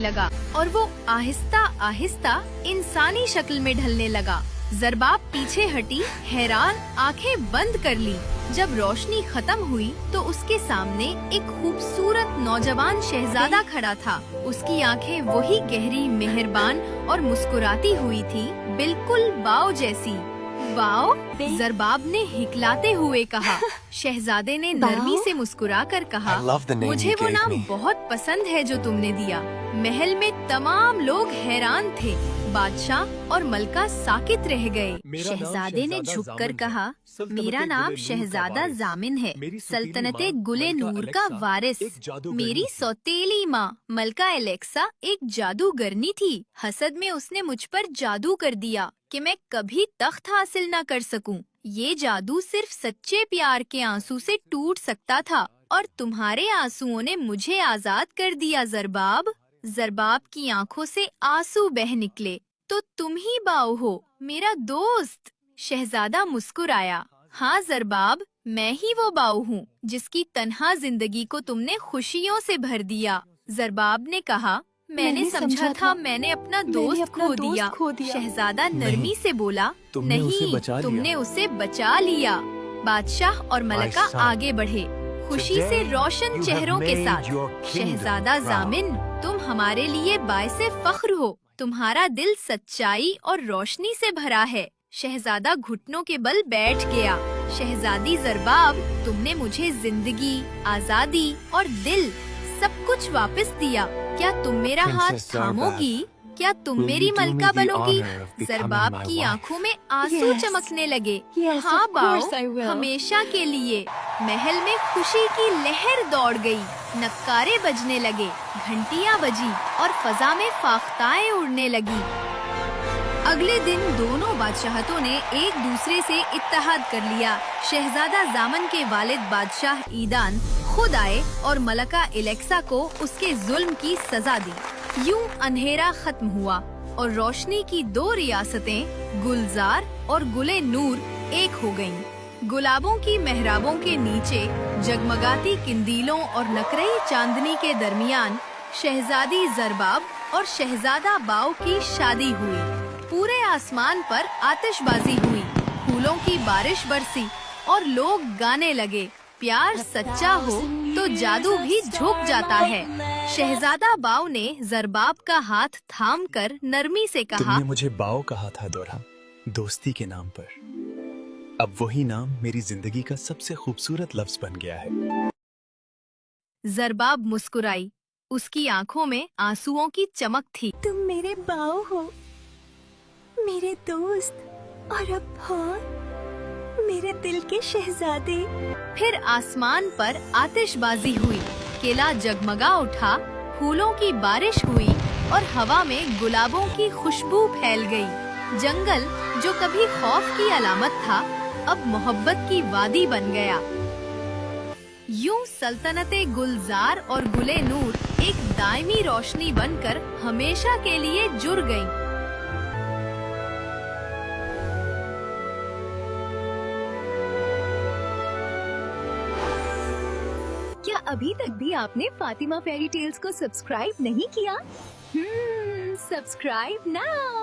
लगा और वो आहिस्ता आहिस्ता इंसानी शक्ल में ढलने लगा। ज़रबाब पीछे हटी, हैरान आंखें बंद कर ली। जब रोशनी खत्म हुई तो उसके सामने एक खूबसूरत नौजवान शहजादा खड़ा था। उसकी आंखें वही गहरी, मेहरबान और मुस्कुराती हुई थी, बिल्कुल बाओ जैसी। वाओ, ज़रबाब ने हिकलाते हुए कहा। शहजादे ने नरमी से मुस्कुरा कर कहा, मुझे वो नाम बहुत पसंद है जो तुमने दिया। महल में तमाम लोग हैरान थे। बादशाह और मलका साकित रह गए। शहजादे ने झुककर कहा, मेरा नाम शहजादा जामिन है, सल्तनते गुले नूर का वारिस। मेरी सौतेली माँ मलका एलेक्सा एक जादूगरनी थी। हसद में उसने मुझ पर जादू कर दिया कि मैं कभी तख्त हासिल न कर सकूं। ये जादू सिर्फ सच्चे प्यार के आंसू से टूट सकता था और तुम्हारे आंसुओं ने मुझे आजाद कर दिया ज़रबाब। ज़रबाब की आंखों से आंसू बह निकले। तो तुम ही बाओ हो, मेरा दोस्त। शहजादा मुस्कुराया। हाँ ज़रबाब, मैं ही वो बाओ हूँ जिसकी तन्हा जिंदगी को तुमने खुशियों से भर दिया। ज़रबाब ने कहा, मैंने समझा था मैंने अपना दोस्त खो दिया। शहजादा नरमी से बोला, नहीं, तुमने उसे बचा लिया। बादशाह और मलका आगे बढ़े, खुशी से रोशन चेहरों के साथ। शहजादा जामिन, तुम हमारे लिए बाइसे फख्र हो। तुम्हारा दिल सच्चाई और रोशनी से भरा है। शहजादा घुटनों के बल बैठ गया। शहजादी ज़रबाब, तुमने मुझे जिंदगी, आजादी और दिल सब कुछ वापस दिया। क्या तुम मेरा हाथ थामोगी? क्या तुम मेरी मलका बनोगी? ज़रबाब की आंखों में आंसू चमकने लगे। हाँ बाओ, हमेशा के लिए। महल में खुशी की लहर दौड़ गई। नक्कारे बजने लगे, घंटियां बजी और फजा में फाख्ताएं उड़ने लगी। अगले दिन दोनों बादशाहतों ने एक दूसरे से इत्तेहाद कर लिया। शहजादा जामन के वालिद बादशाह ईदान खुद आए और मलका एलेक्सा को उसके जुल्म की सजा दी। यूं अंधेरा खत्म हुआ और रोशनी की दो रियासतें गुलजार और गुले नूर एक हो गईं। गुलाबों की मेहराबों के नीचे जगमगाती किंदीलों और नकरई चांदनी के दरमियान शहजादी ज़रबाब और शहजादा बाओ की शादी हुई। पूरे आसमान पर आतिशबाजी हुई, फूलों की बारिश बरसी और लोग गाने लगे, प्यार सच्चा हो तो जादू भी झुक जाता है। शहजादा बाओ ने ज़रबाब का हाथ थामकर नरमी से कहा, तुमने मुझे बाओ कहा था दोरा, दोस्ती के नाम पर। अब वही नाम मेरी जिंदगी का सबसे खूबसूरत लफ्ज बन गया है। ज़रबाब मुस्कुराई। उसकी आंखों में आंसुओं की चमक थी। तुम मेरे बाओ हो, मेरे दोस्त और अब हाँ, मेरे दिल के शहजादे। फिर आसमान पर आतिशबाजी हुई, किला जगमगा उठा, फूलों की बारिश हुई और हवा में गुलाबों की खुशबू फैल गई। जंगल जो कभी खौफ की अलामत था, अब मोहब्बत की वादी बन गया। यूं सल्तनते गुलजार और गुले नूर एक दायमी रोशनी बनकर हमेशा के लिए जुड़ गईं। क्या अभी तक भी आपने फातिमा फेरी टेल्स को सब्सक्राइब नहीं किया? Subscribe now.